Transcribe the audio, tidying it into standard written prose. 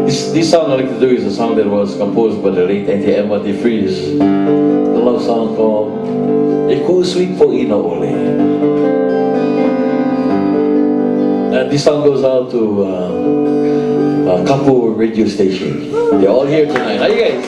This song I like to do is a song that was composed by the late Auntie Emma DeFries. The love song called Ikaw Sweet Po Ina Ole. And this song goes out to Kapu radio station. They're all here tonight. How you guys?